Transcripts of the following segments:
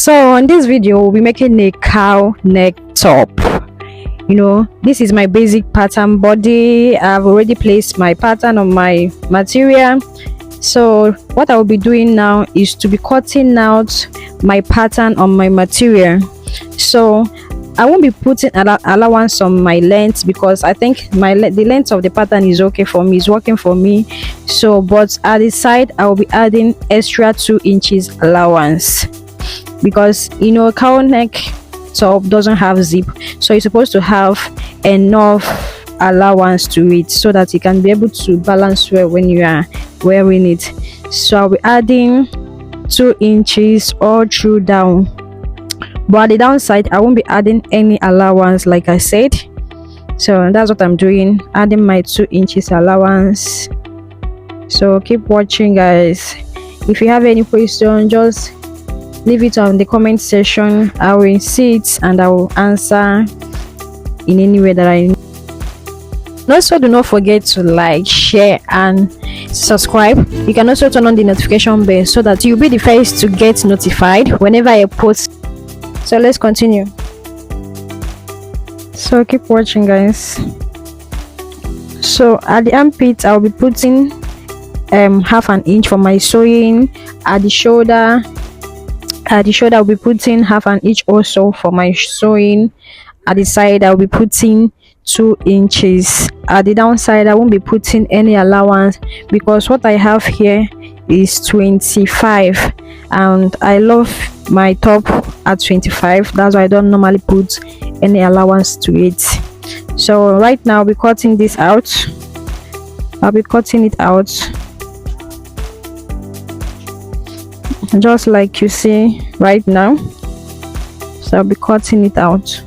So on this video we'll be making a cow neck top. This is my basic pattern body. I've already placed my pattern on my material. So what I will be doing now is to be cutting out my pattern on my material. So I won't be putting allowance on my length because I think the length of the pattern is okay for me, it's working for me. So but at the side I will be adding extra 2 inches allowance because cowl neck top doesn't have zip, so you're supposed to have enough allowance to it so that you can be able to balance well when you are wearing it. So I'll be adding 2 inches all through down, but at the downside I won't be adding any allowance like I said. So that's what I'm doing, adding my 2 inches allowance. So keep watching, guys. If you have any question, just leave it on the comment section. I will see it and I will answer in any way that I need. Also, do not forget to like, share and subscribe. You can also turn on the notification bell so that you'll be the first to get notified whenever I post. So let's continue. So keep watching, guys. So at the armpit I'll be putting half an inch for my sewing. At the shoulder I'll be putting half an inch also for my sewing. At the side I'll be putting 2 inches. At the downside I won't be putting any allowance because what I have here is 25 and I love my top at 25. That's why I don't normally put any allowance to it. So right now I'll be cutting this out. I'll be cutting it out just like you see right now. So I'll be cutting it out.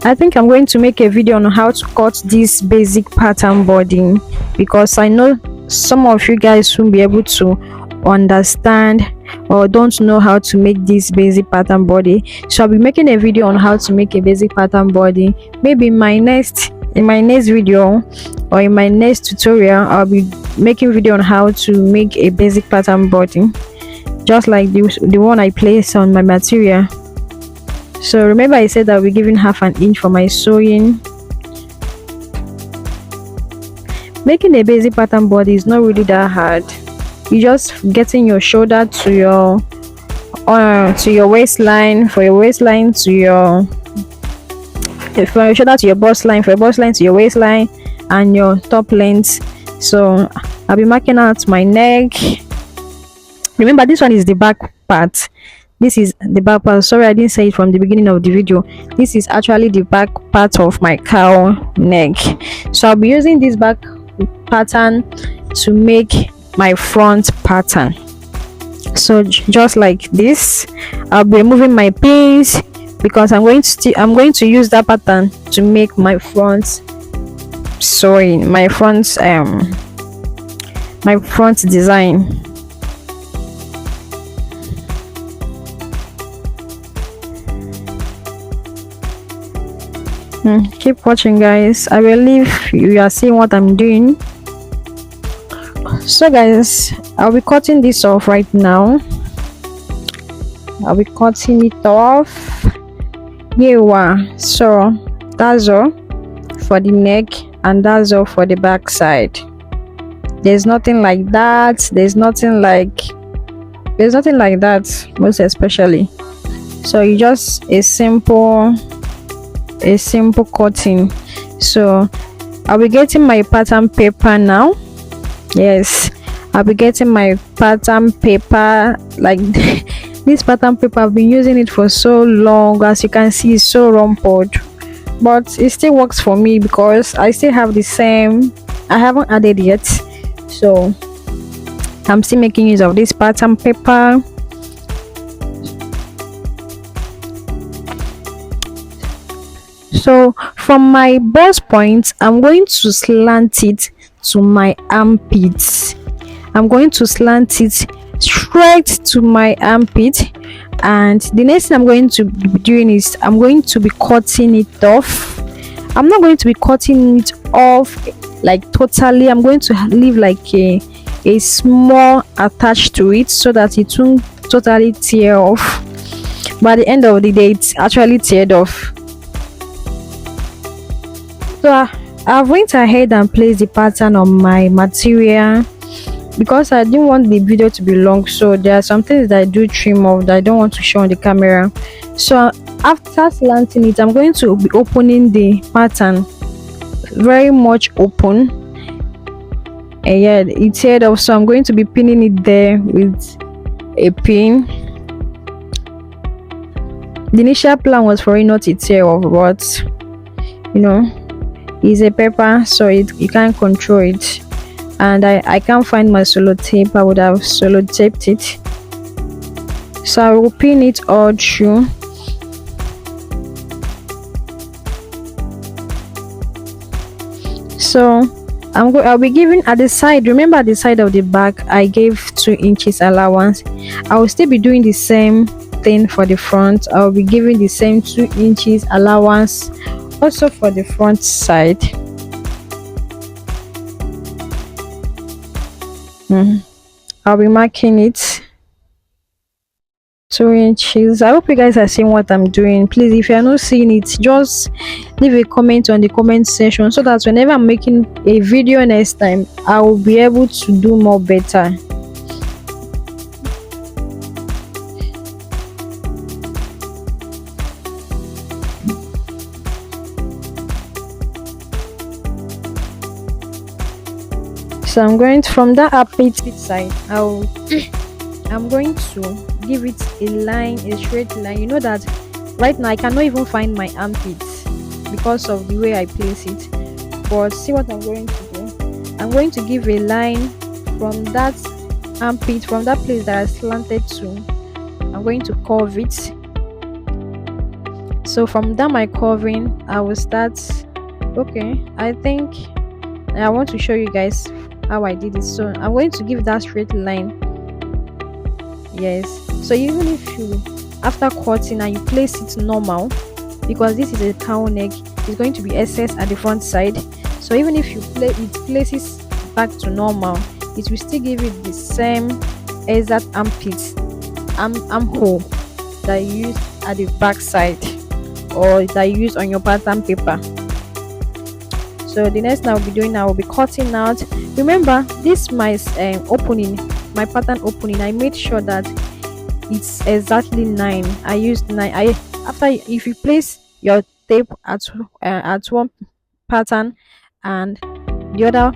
I think I'm going to make a video on how to cut this basic pattern body because I know some of you guys won't be able to understand or don't know how to make this basic pattern body. So I'll be making a video on how to make a basic pattern body. Maybe in my next video or in my next tutorial I'll be making video on how to make a basic pattern body just like the one I placed on my material. So remember I said I'll be giving half an inch for my sewing. Making a basic pattern body is not really that hard. You just getting your shoulder to your waistline, for your waistline to your from your shoulder to your bust line, for your bust line to your waistline, and your top length. So I'll be marking out my neck. Remember this one is the back part. This is the back part. Sorry I didn't say it from the beginning of the video. This is actually the back part of my cowl neck. So I'll be using this back pattern to make my front pattern. So just like this, I'll be removing my pins because I'm going to use that pattern to make my front sewing, my front design. Keep watching, guys. I believe you are seeing what I'm doing. So guys, I'll be cutting this off right now. I'll be cutting it off. Here we are. So that's all for the neck and that's all for the back side. There's nothing like that. There's nothing like that, most especially. So you just a simple cutting. So I'll be getting my pattern paper now. Yes, I'll be getting my pattern paper. Like this pattern paper, I've been using it for so long. As you can see, it's so rumpled, but it still works for me because I still have the same. I haven't added yet, so I'm still making use of this pattern paper. So from my bust point I'm going to slant it to my armpits. I'm going to slant it straight to my armpit, and the next thing I'm going to be doing is I'm going to be cutting it off. I'm not going to be cutting it off like totally. I'm going to leave like a small attached to it so that it won't totally tear off. But at the end of the day, it's actually teared off. So I went ahead and placed the pattern on my material because I didn't want the video to be long. So there are some things that I do trim off that I don't want to show on the camera. So after slanting it, I'm going to be opening the pattern very much open, and yeah, it's teared off, so I'm going to be pinning it there with a pin. The initial plan was for it not to tear off, but you know, it's a paper, so you can't control it, and I can't find my solo tape. I would have solo taped it, so I will pin it all through. So I'll be giving at the side. Remember, at the side of the back I gave 2 inches allowance. I will still be doing the same thing for the front. I'll be giving the same 2 inches allowance also for the front side. I'll be marking it 2 inches. I hope you guys are seeing what I'm doing. Please, if you are not seeing it, just leave a comment on the comment section so that whenever I'm making a video next time, I will be able to do more better. So I'm going to, from that armpit side, I'm going to give it a line, a straight line. You know that right now I cannot even find my armpits because of the way I place it, but see what I'm going to do. I'm going to give a line from that armpit, from that place that I slanted to. I'm going to curve it. So from that my curving, I will start. Okay, I think I want to show you guys how I did it. So I'm going to give that straight line. Yes, so even if you, after cutting and you place it normal, because this is a cowl neck, it's going to be excess at the front side. So even if you places back to normal, it will still give it the same exact armhole that you use at the back side or that you use on your pattern paper. So the next thing I'll be doing, I will be cutting out. Remember, this my opening, my pattern opening, I made sure that it's exactly 9. I used 9. If you place your tape at one pattern and the other,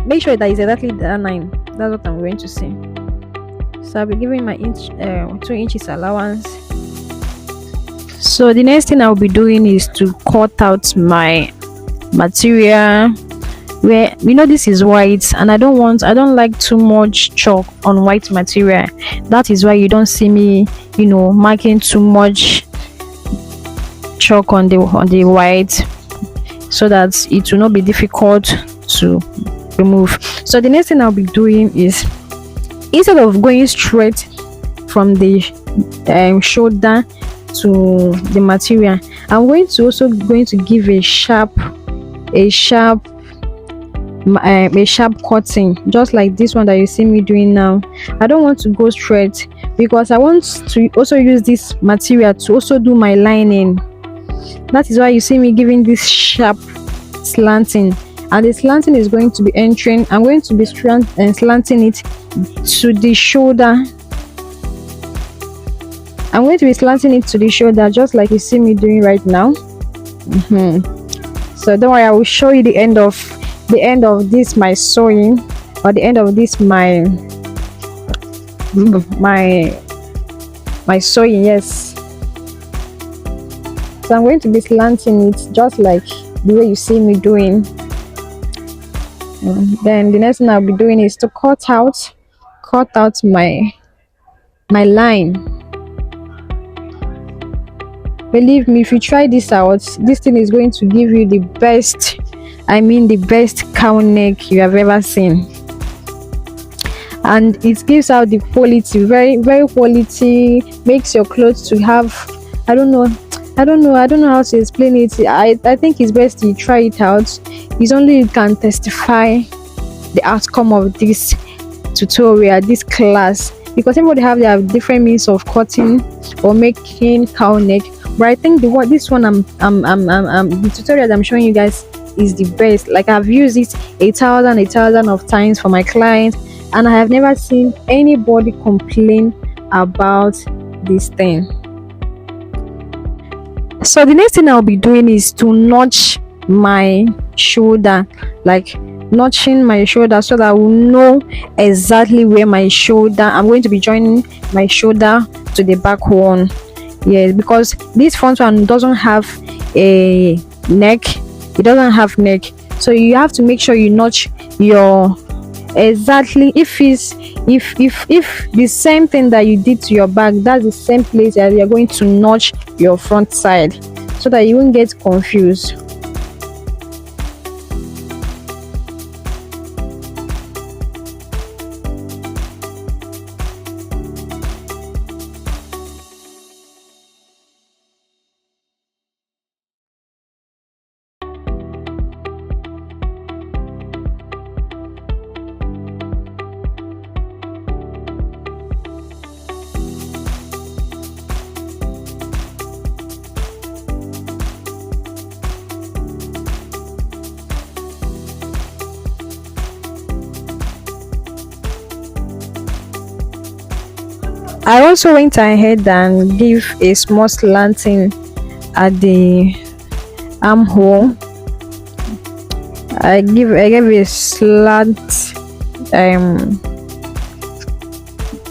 make sure that it's exactly that 9. That's what I'm going to say. So I'll be giving my 2 inches allowance. So the next thing I'll be doing is to cut out my material, where this is white and I don't like too much chalk on white material. That is why you don't see me marking too much chalk on the white, so that it will not be difficult to remove. So the next thing I'll be doing is, instead of going straight from the shoulder to the material, I'm going to give a sharp cutting, just like this one that you see me doing now. I don't want to go straight because I want to also use this material to also do my lining. That is why you see me giving this sharp slanting, and the slanting is going to be entering. I'm going to be slanting it to the shoulder. I'm going to be slanting it to the shoulder, just like you see me doing right now. So don't worry, I will show you the end of this my sewing, or the end of this my sewing. Yes, so I'm going to be slanting it just like the way you see me doing. Then the next thing I'll be doing is to cut out my line. Believe me, if you try this out, this thing is going to give you the best cowl neck you have ever seen, and it gives out the quality, very very quality. Makes your clothes to have, I don't know, I don't know how to explain it. I think it's best you try it out. It's only you can testify the outcome of this tutorial, this class, because everybody have their different means of cutting or making cow neck. But I think this one the tutorial that I'm showing you guys is the best. Like, I've used it a thousand of times for my clients, and I have never seen anybody complain about this thing. So the next thing I'll be doing is to notch my shoulder, like notching my shoulder, so that I will know exactly where my shoulder, I'm going to be joining my shoulder to the back one. Yes, because this front one doesn't have a neck, it doesn't have neck, so you have to make sure you notch your exactly. If the same thing that you did to your back, that's the same place that you're going to notch your front side, so that you won't get confused. I also went ahead and give a small slanting at the armhole. I gave a slant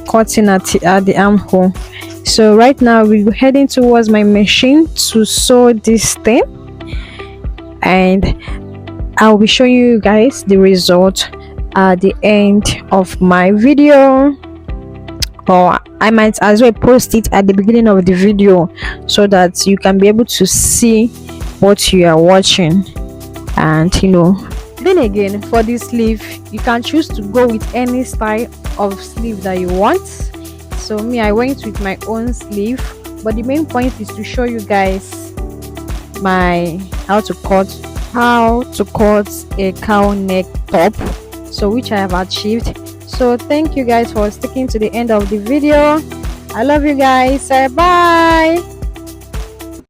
cutting at the armhole. So right now we're heading towards my machine to sew this thing, and I'll be showing you guys the result at the end of my video, or I might as well post it at the beginning of the video so that you can be able to see what you are watching. And then again, for this sleeve, you can choose to go with any style of sleeve that you want. So me, I went with my own sleeve, but the main point is to show you guys my how to cut a cow neck top, so which I have achieved. So thank you guys for sticking to the end of the video. I love you guys. Bye.